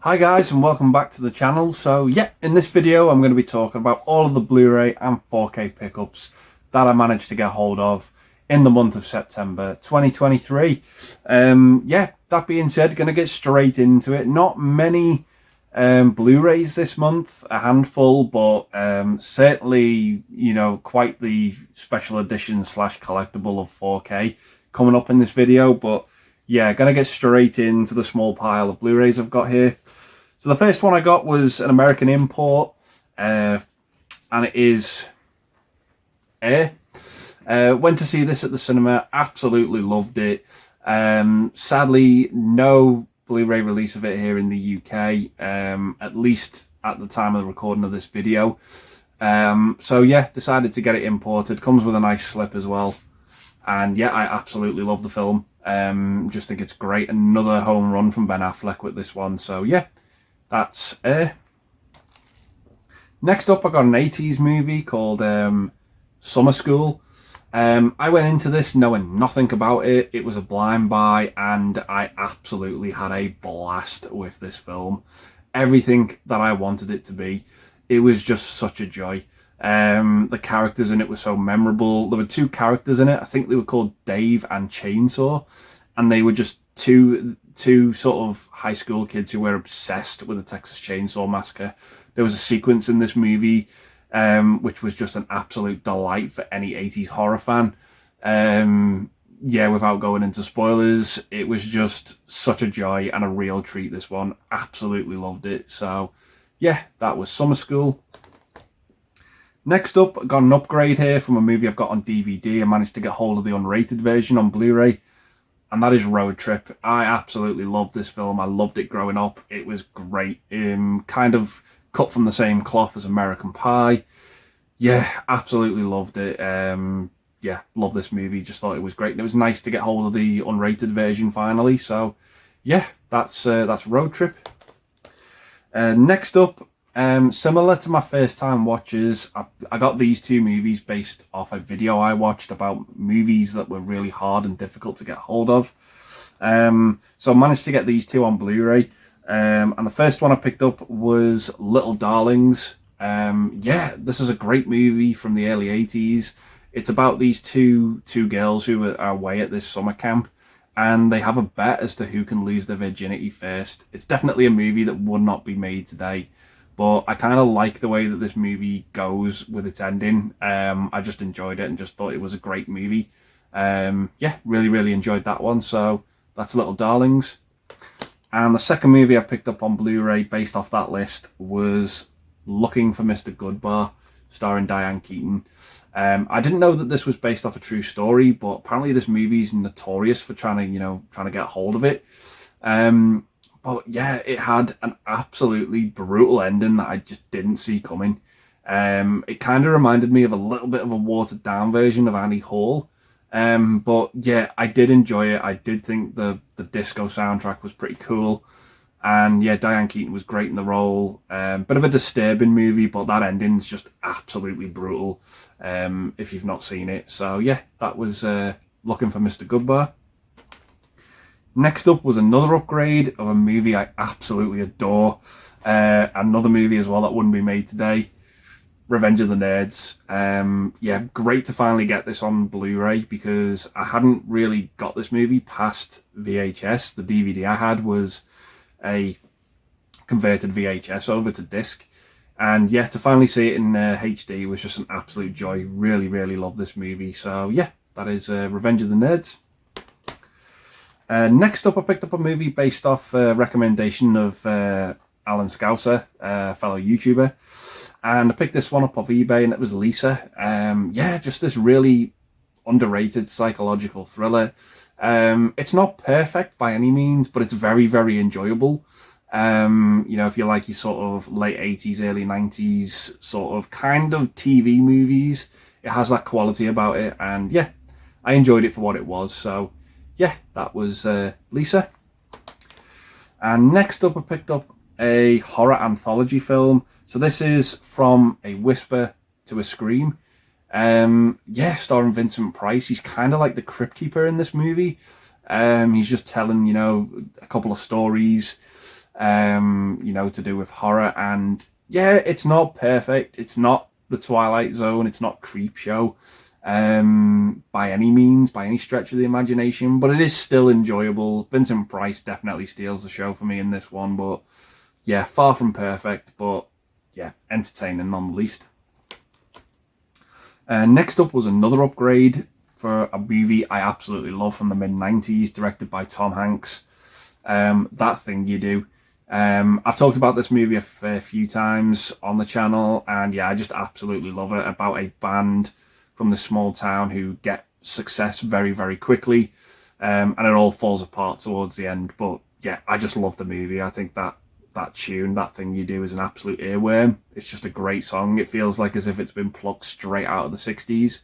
Hi guys, and welcome back to the channel. So yeah, in this video I'm going to be talking about all of the Blu-ray and 4K pickups that I managed to get hold of in the month of September 2023. Yeah, that being said, going to get straight into it. Not many Blu-rays this month, a handful, but certainly, you know, quite the special edition slash collectible of 4K coming up in this video. But yeah, gonna get straight into the small pile of Blu-rays I've got here. So the first one I got was an American import, and it is Air. Went to see this at the cinema, absolutely loved it. Sadly, no Blu-ray release of it here in the UK, at least at the time of the recording of this video. So yeah, decided to get it imported. Comes with a nice slip as well. And yeah, I absolutely love the film. Just think it's great. Another home run from Ben Affleck with this one. So yeah, that's Air. Next up, I got an 80s movie called Summer School. I went into this knowing nothing about it. It was a blind buy, and I absolutely had a blast with this film. Everything that I wanted it to be. It was just such a joy. The characters in it were so memorable. There were two characters in it. I think they were called Dave and Chainsaw, and they were just two sort of high school kids who were obsessed with the Texas Chainsaw Massacre. There was a sequence in this movie which was just an absolute delight for any 80s horror fan. Yeah, without going into spoilers, it was just such a joy and a real treat, this one. Absolutely loved it. So yeah, that was Summer School. Next up, I got an upgrade here from a movie I've got on DVD. I managed to get hold of the unrated version on Blu-ray, and that is Road Trip. I absolutely loved this film. I loved it growing up. It was great. Kind of cut from the same cloth as American Pie. Yeah, absolutely loved it. Yeah, love this movie. Just thought it was great. And it was nice to get hold of the unrated version finally. So yeah, that's Road Trip. Next up, similar to my first time watches, I got these two movies based off a video I watched about movies that were really hard and difficult to get hold of. So I managed to get these two on Blu-ray. And the first one I picked up was Little Darlings. Yeah, this is a great movie from the early 80s. It's about these two girls who are away at this summer camp, and they have a bet as to who can lose their virginity first. It's definitely a movie that would not be made today, but I kind of like the way that this movie goes with its ending. I just enjoyed it and just thought it was a great movie. Yeah, really enjoyed that one. So that's Little Darlings. And the second movie I picked up on Blu-ray based off that list was Looking for Mr. Goodbar, starring Diane Keaton. I didn't know that this was based off a true story, but apparently this movie's notorious for trying to get hold of it. But yeah, it had an absolutely brutal ending that I just didn't see coming. It kind of reminded me of a little bit of a watered down version of Annie Hall. But yeah, I did enjoy it. I did think the disco soundtrack was pretty cool. And yeah, Diane Keaton was great in the role. Bit of a disturbing movie, but that ending's just absolutely brutal if you've not seen it. So yeah, that was Looking for Mr. Goodbar. Next up was another upgrade of a movie I absolutely adore. Another movie as well that wouldn't be made today. Revenge of the Nerds. Yeah, great to finally get this on Blu-ray because I hadn't really got this movie past VHS. The DVD I had was a converted VHS over to disc, and yeah, to finally see it in HD was just an absolute joy. Really love this movie. So yeah, that is Revenge of the Nerds. Next up, I picked up a movie based off a recommendation of Alan Scouser, a fellow YouTuber, and I picked this one up off eBay, and it was Lisa. Yeah, just this really underrated psychological thriller. It's not perfect by any means, but it's very enjoyable. You know, if you like your sort of late 80s, early 90s sort of kind of TV movies, it has that quality about it, and yeah, I enjoyed it for what it was. So yeah, that was Lisa. And next up, I picked up a horror anthology film. So this is From a Whisper to a Scream. Yeah, starring Vincent Price. He's kind of like the Crypt Keeper in this movie. He's just telling, you know, a couple of stories. you know, to do with horror. And yeah, it's not perfect. It's not the Twilight Zone. It's not Creepshow by any means, by any stretch of the imagination, but it is still enjoyable. Vincent Price definitely steals the show for me in this one, but yeah, far from perfect, but yeah, entertaining none the least. Next up was another upgrade for a movie I absolutely love from the mid-90s, directed by Tom Hanks. That Thing You Do. I've talked about this movie a fair few times on the channel, and yeah, I just absolutely love it. About a band from the small town who get success very, very quickly, and it all falls apart towards the end. But yeah, I just love the movie. I think that tune, That Thing You Do, is an absolute earworm. It's just a great song. It feels like as if it's been plucked straight out of the 60s.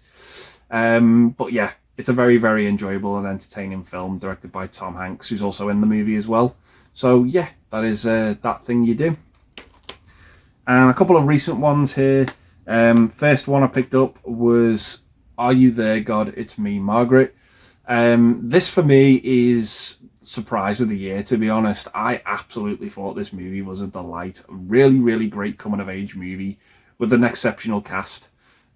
But yeah, it's a very, very enjoyable and entertaining film directed by Tom Hanks, who's also in the movie as well. So yeah, that is That Thing You Do. And a couple of recent ones here. First one I picked up was Are You There, God? It's Me, Margaret. This for me is surprise of the year, to be honest. I absolutely thought this movie was a delight. A really, really great coming of age movie with an exceptional cast.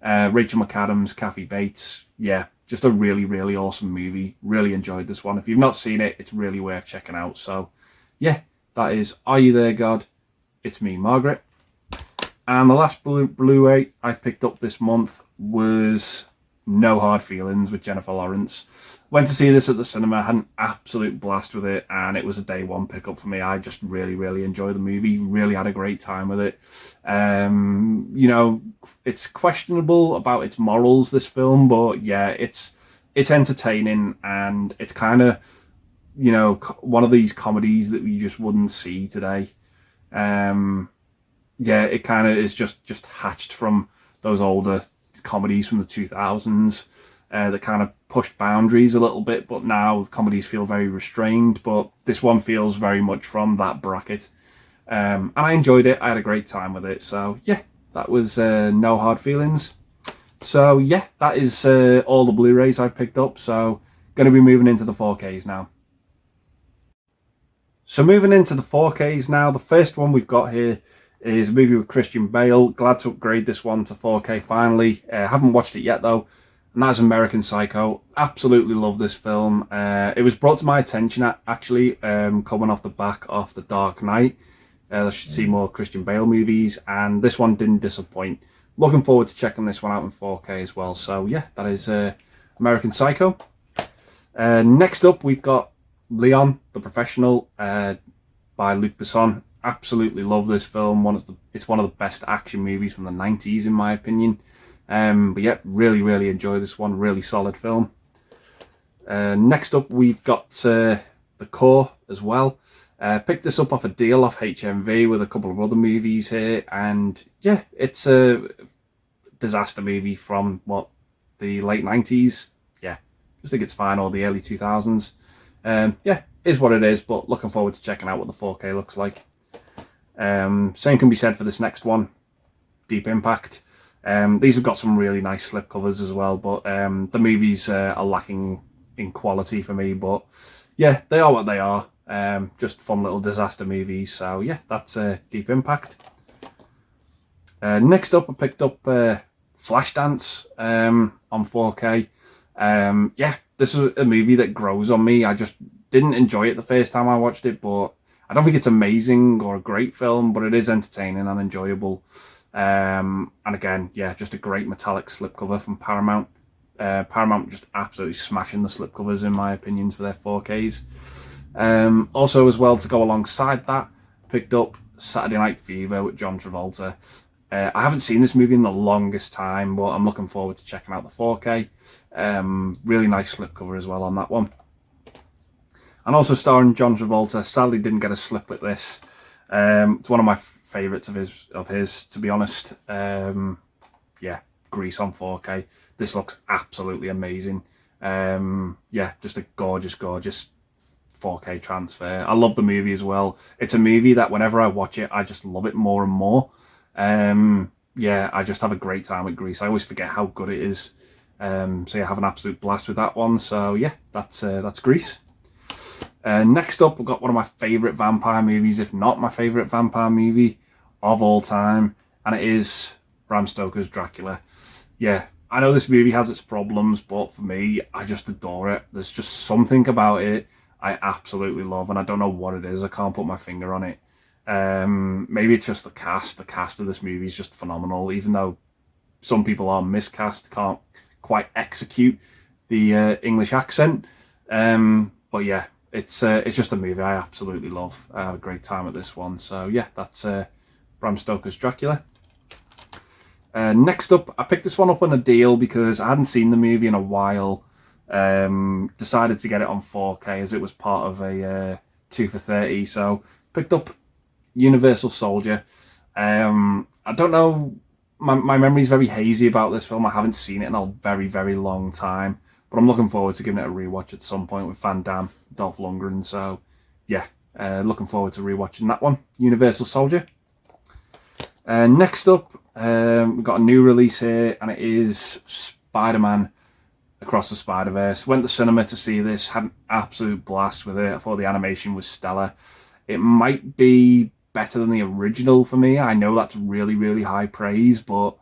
Rachel McAdams, Kathy Bates. Yeah, just a really, really awesome movie. Really enjoyed this one. If you've not seen it, it's really worth checking out. So yeah, that is Are You There, God? It's Me, Margaret. And the last Blu-ray I picked up this month was No Hard Feelings with Jennifer Lawrence. Went to see this at the cinema, had an absolute blast with it, and it was a day one pickup for me. I just really, really enjoyed the movie, really had a great time with it. You know, it's questionable about its morals, this film, but yeah, it's entertaining, and it's kind of, you know, one of these comedies that you just wouldn't see today. Yeah, it kind of is just hatched from those older comedies from the 2000s that kind of pushed boundaries a little bit, but now comedies feel very restrained, but this one feels very much from that bracket. And I enjoyed it. I had a great time with it. So yeah, that was No Hard Feelings. So yeah, that is all the Blu-rays I picked up. So going to be moving into the 4Ks now. So moving into the 4Ks now, the first one we've got here is a movie with Christian Bale. Glad to upgrade this one to 4K finally. Haven't watched it yet though, and that's American Psycho. Absolutely love this film. It was brought to my attention actually, coming off the back of The Dark Knight. I should see more Christian Bale movies, and this one didn't disappoint. Looking forward to checking this one out in 4K as well. So yeah, that is American Psycho. Next up we've got Leon, the Professional, by Luc Besson. Absolutely love this film. It's one of the best action movies from the 90s in my opinion. But yeah, really, really enjoy this one. Really solid film. Next up we've got The Core as well. Picked this up off a deal off HMV with a couple of other movies here, and yeah, it's a disaster movie from the late 90s. Yeah, I just think it's fine, or the early 2000s. Yeah, is what it is, but looking forward to checking out what the 4K looks like. Same can be said for this next one, Deep Impact. These have got some really nice slipcovers as well, but the movies are lacking in quality for me, but yeah, they are what they are. Just fun little disaster movies. So yeah, that's Deep Impact. Next up I picked up Flashdance on 4K. Yeah, this is a movie that grows on me. I just didn't enjoy it the first time I watched it, but I don't think it's amazing or a great film, but it is entertaining and enjoyable. And again, yeah, just a great metallic slipcover from Paramount. Paramount just absolutely smashing the slipcovers in my opinion for their 4Ks. Also as well, to go alongside that, picked up Saturday Night Fever with John Travolta. I haven't seen this movie in the longest time, but I'm looking forward to checking out the 4K. Really nice slipcover as well on that one. And also starring John Travolta. Sadly didn't get a slip with this. It's one of my favourites of his, to be honest. Yeah, Grease on 4K. This looks absolutely amazing. Yeah, just a gorgeous, gorgeous 4K transfer. I love the movie as well. It's a movie that whenever I watch it, I just love it more and more. Yeah, I just have a great time with Grease. I always forget how good it is. So yeah, I have an absolute blast with that one. So yeah, that's Grease. Next up, we've got one of my favourite vampire movies, if not my favourite vampire movie of all time, and it is Bram Stoker's Dracula. Yeah, I know this movie has its problems, but for me, I just adore it. There's just something about it I absolutely love, and I don't know what it is. I can't put my finger on it. Maybe it's just the cast. The cast of this movie is just phenomenal, even though some people are miscast, can't quite execute the English accent. But yeah, it's just a movie I absolutely love. I have a great time at this one. So yeah, that's Bram Stoker's Dracula. Next up, I picked this one up on a deal because I hadn't seen the movie in a while. Decided to get it on 4K as it was part of a 2 for 30. So picked up Universal Soldier. I don't know, my memory's very hazy about this film. I haven't seen it in a very, very long time. But I'm looking forward to giving it a rewatch at some point with Van Damme, Dolph Lundgren. So yeah, looking forward to rewatching that one, Universal Soldier. Next up, we've got a new release here, and it is Spider-Man Across the Spider-Verse. Went to cinema to see this, had an absolute blast with it. I thought the animation was stellar. It might be better than the original for me. I know that's really, really high praise, but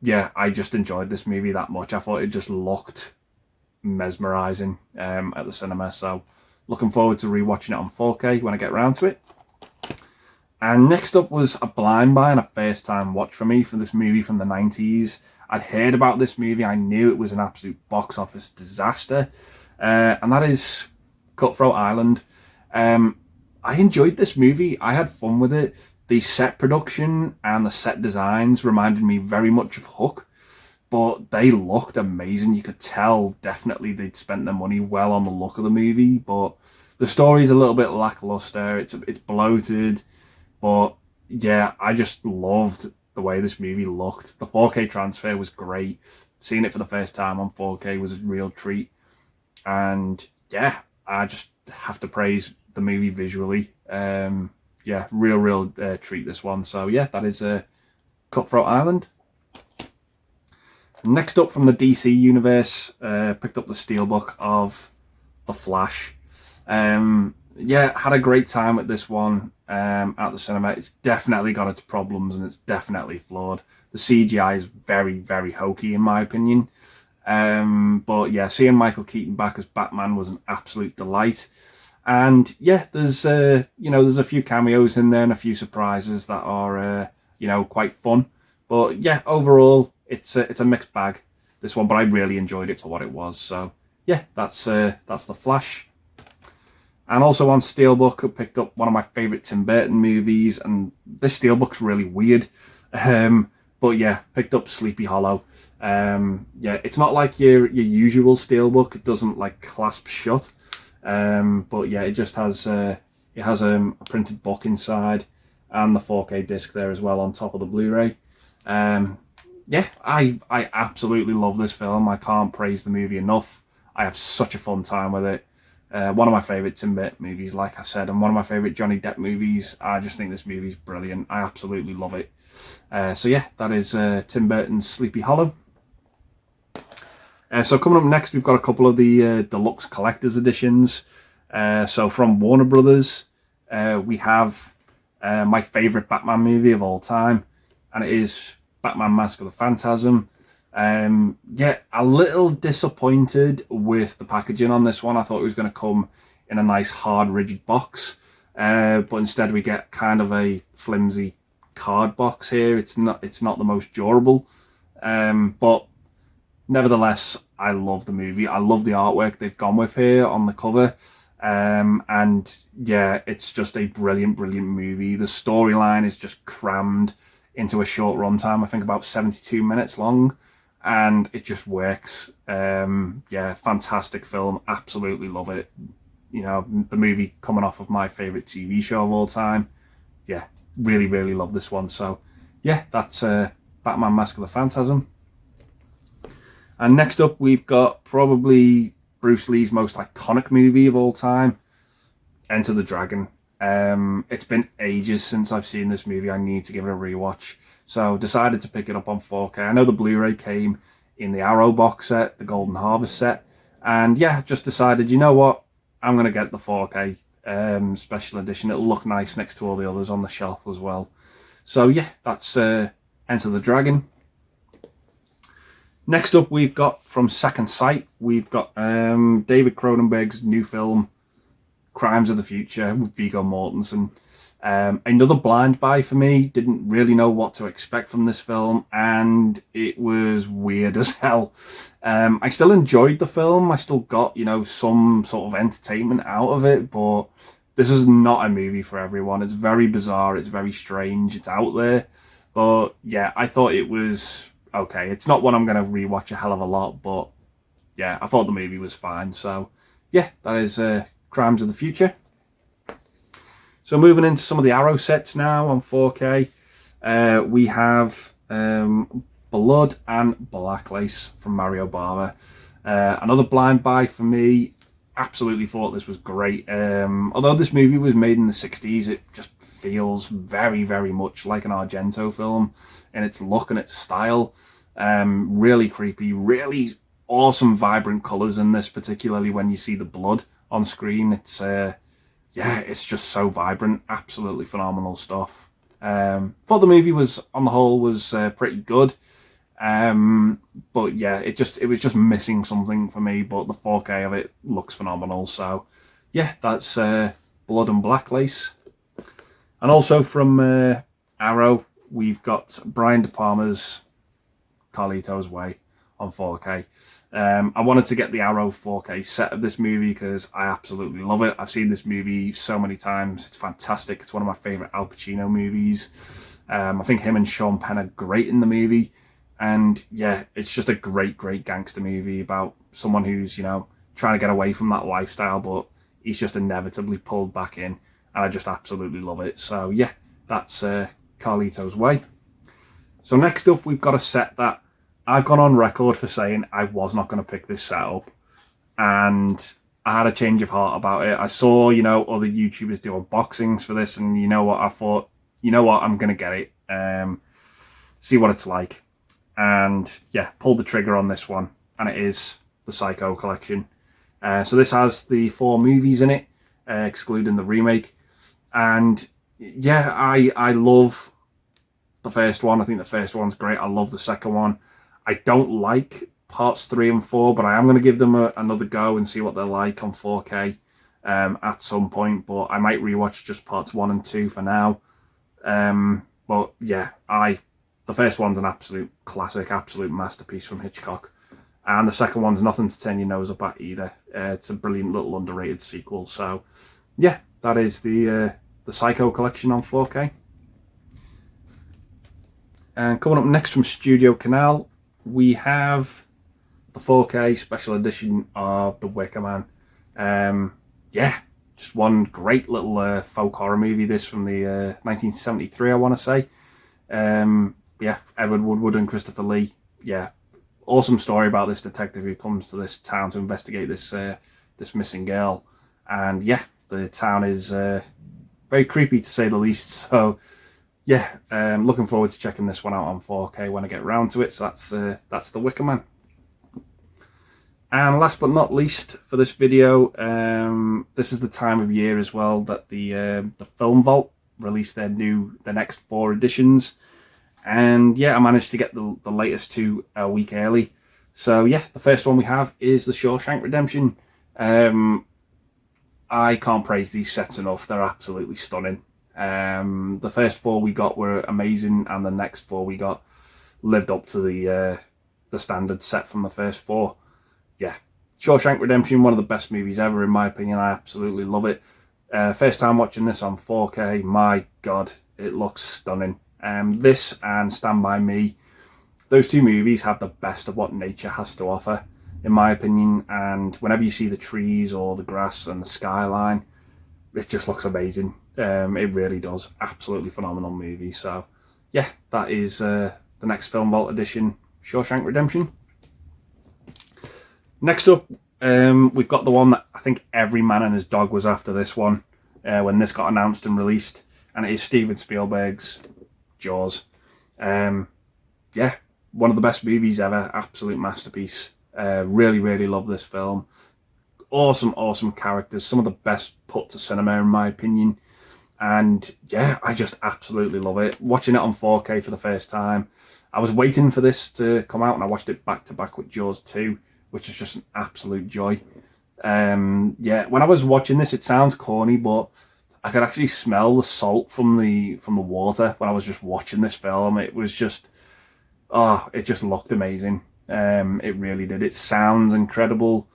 yeah, I just enjoyed this movie that much. I thought it just looked mesmerizing at the cinema. So looking forward to rewatching it on 4K when I get around to it. And next up was a blind buy and a first time watch for me for this movie from the 90s. I'd heard about this movie. I knew it was an absolute box office disaster. And that is Cutthroat Island. I enjoyed this movie. I had fun with it. The set production and the set designs reminded me very much of Hook, but they looked amazing. You could tell definitely they'd spent their money well on the look of the movie, but the story's a little bit lackluster. It's bloated, but yeah, I just loved the way this movie looked. The 4K transfer was great. Seeing it for the first time on 4K was a real treat. And yeah, I just have to praise the movie visually. Yeah, real treat, this one. So yeah, that is Cutthroat Island. Next up from the DC universe, picked up the steelbook of The Flash. Yeah, had a great time with this one at the cinema. It's definitely got its problems and it's definitely flawed. The CGI is very, very hokey in my opinion. But yeah, seeing Michael Keaton back as Batman was an absolute delight. And yeah, there's there's a few cameos in there and a few surprises that are quite fun. But yeah, overall it's a mixed bag, this one, but I really enjoyed it for what it was. So yeah, that's The Flash. And also on Steelbook, I picked up one of my favourite Tim Burton movies, and this Steelbook's really weird. But yeah, picked up Sleepy Hollow. Yeah, it's not like your usual Steelbook. It doesn't like clasp shut. But yeah, it just has a printed book inside and the 4K disc there as well on top of the Blu-ray. Yeah, I absolutely love this film. I can't praise the movie enough. I have such a fun time with it. One of my favourite Tim Burton movies, like I said, and one of my favourite Johnny Depp movies. I just think this movie's brilliant. I absolutely love it. So yeah, that is Tim Burton's Sleepy Hollow. So coming up next, we've got a couple of the deluxe collector's editions. So from Warner Brothers, we have my favourite Batman movie of all time, and it is Batman Mask of the Phantasm. Yeah, a little disappointed with the packaging on this one. I thought it was going to come in a nice hard rigid box, but instead we get kind of a flimsy card box here. It's not the most durable, but nevertheless, I love the movie. I love the artwork they've gone with here on the cover. And yeah, it's just a brilliant movie. The storyline is just crammed into a short runtime, I think about 72 minutes long, and it just works. Yeah, fantastic film. Absolutely love it. You know, the movie coming off of my favourite TV show of all time. Yeah, really love this one. So yeah, that's Batman Mask of the Phantasm. And next up, we've got probably Bruce Lee's most iconic movie of all time, Enter the Dragon. It's been ages since I've seen this movie. I need to give it a rewatch. So decided to pick it up on 4K. I know the Blu-ray came in the Arrow box set, the Golden Harvest set. And yeah, just decided, you know what? I'm going to get the 4K special edition. It'll look nice next to all the others on the shelf as well. So yeah, that's Enter the Dragon. Next up, we've got from Second Sight, we've got David Cronenberg's new film, Crimes of the Future, with Viggo Mortensen. Another blind buy for me. Didn't really know what to expect from this film, and it was weird as hell. I still enjoyed the film. I still got, you know, some sort of entertainment out of it, but this is not a movie for everyone. It's very bizarre. It's very strange. It's out there. But yeah, I thought it was okay. It's not one I'm going to rewatch a hell of a lot, but yeah, I thought the movie was fine. So yeah, that is Crimes of the Future. So moving into some of the Arrow sets now on 4K, we have Blood and Black Lace from Mario Bava. Another blind buy for me. Absolutely thought this was great. Although this movie was made in the 60s, it just feels very, very much like an Argento film in its look and its style. Really creepy, really awesome, vibrant colours in this, particularly when you see the blood on screen. It's yeah, it's just so vibrant. Absolutely phenomenal stuff. Thought the movie was, on the whole, was pretty good. But yeah, it was just missing something for me, but the 4K of it looks phenomenal. So yeah, that's Blood and Black Lace. And also from Arrow, we've got Brian De Palma's Carlitos Way on 4K. I wanted to get the Arrow 4K set of this movie because I absolutely love it. I've seen this movie so many times. It's fantastic. It's one of my favourite Al Pacino movies. I think him and Sean Penn are great in the movie. And yeah, it's just a great, great gangster movie about someone who's, you know, trying to get away from that lifestyle, but he's just inevitably pulled back in. And I just absolutely love it. So yeah, that's Carlitos Way. So next up, we've got a set that I've gone on record for saying I was not going to pick this set up. And I had a change of heart about it. I saw, you know, other YouTubers do unboxings for this. And you know what? I thought, you know what? I'm going to get it. See what it's like. And yeah, pulled the trigger on this one. And it is the Psycho collection. So this has the 4 movies in it, excluding the remake. And yeah, I love the first one. I think the first one's great. I love the second one. I don't like parts 3 and 4, but I am going to give them another go and see what they're like on 4K at some point. But I might rewatch just parts 1 and 2 for now. But yeah, the first one's an absolute classic, absolute masterpiece from Hitchcock. And the second one's nothing to turn your nose up at either. It's a brilliant little underrated sequel. So yeah, that is the Psycho collection on 4K. And coming up next from Studio Canal, we have the 4K special edition of The Wicker Man. Yeah, just one great little folk horror movie. This from the 1973, I want to say. Yeah, Edward Woodward and Christopher Lee. Yeah, awesome story about this detective who comes to this town to investigate this this missing girl. And yeah, the town is very creepy to say the least. So yeah, looking forward to checking this one out on 4K when I get round to it. So that's The Wicker Man. And last but not least for this video, this is the time of year as well that the Film Vault released their next 4 editions. And yeah, I managed to get the latest 2 a week early. So yeah, the first one we have is the Shawshank Redemption. I can't praise these sets enough. They're absolutely stunning. The first 4 we got were amazing, and the next 4 we got lived up to the standard set from the first 4. Yeah, Shawshank Redemption, one of the best movies ever in my opinion. I absolutely love it. First time watching this on 4K, my god, it looks stunning. This and Stand By Me, those 2 movies have the best of what nature has to offer, in my opinion. And whenever you see the trees or the grass and the skyline, it just looks amazing. It really does. Absolutely phenomenal movie. So yeah, that is the next Film Vault edition, Shawshank Redemption. Next up, we've got the one that I think every man and his dog was after this one when this got announced and released, and it is Steven Spielberg's Jaws. Yeah, one of the best movies ever. Absolute masterpiece. Really, really love this film. awesome characters, some of the best put to cinema in my opinion. And yeah, I just absolutely love it. Watching it on 4K for the first time, I was waiting for this to come out, and I watched it back to back with Jaws 2, which is just an absolute joy. Yeah, when I was watching this, it sounds corny, but I could actually smell the salt from the water when I was just watching this film. It was just, oh, it just looked amazing. It really did. It sounds incredible.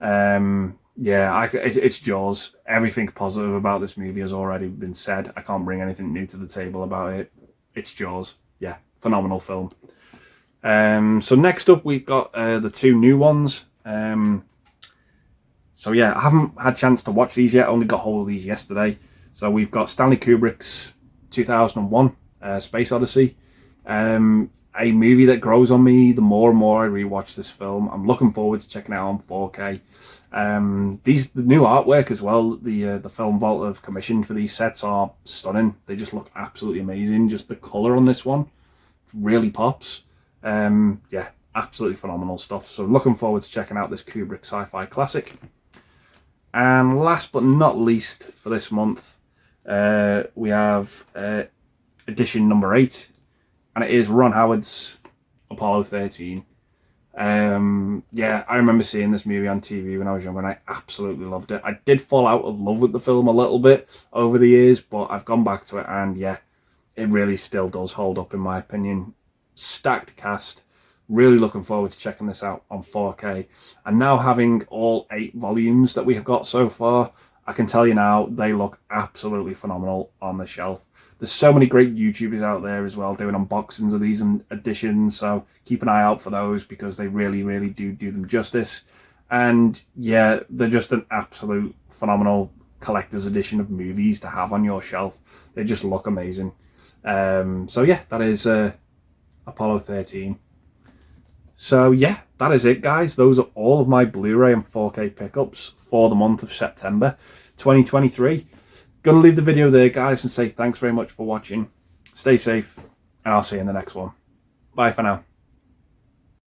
Yeah, it's Jaws. Everything positive about this movie has already been said. I can't bring anything new to the table about it. It's Jaws. Yeah, phenomenal film. So next up, we've got the two new ones. So yeah, I haven't had a chance to watch these yet. I only got hold of these yesterday. So we've got Stanley Kubrick's 2001 Space Odyssey. A movie that grows on me the more and more I rewatch this film. I'm looking forward to checking it out on 4K. The new artwork as well, the film vault have commissioned for these sets are stunning. They just look absolutely amazing. Just the colour on this one really pops. Yeah, absolutely phenomenal stuff. So looking forward to checking out this Kubrick sci-fi classic. And last but not least for this month, we have edition number 8. And it is Ron Howard's Apollo 13. Yeah, I remember seeing this movie on TV when I was young, and I absolutely loved it. I did fall out of love with the film a little bit over the years, but I've gone back to it, and yeah, it really still does hold up in my opinion. Stacked cast. Really looking forward to checking this out on 4K. And now having all 8 volumes that we have got so far, I can tell you now, they look absolutely phenomenal on the shelf. There's so many great YouTubers out there as well doing unboxings of these editions, so keep an eye out for those because they really do them justice. And yeah, they're just an absolute phenomenal collector's edition of movies to have on your shelf. They just look amazing. So yeah, that is Apollo 13. So yeah, that is it guys. Those are all of my Blu-ray and 4K pickups for the month of September 2023. Gonna leave the video there guys and say thanks very much for watching. Stay safe and I'll see you in the next one. Bye for now.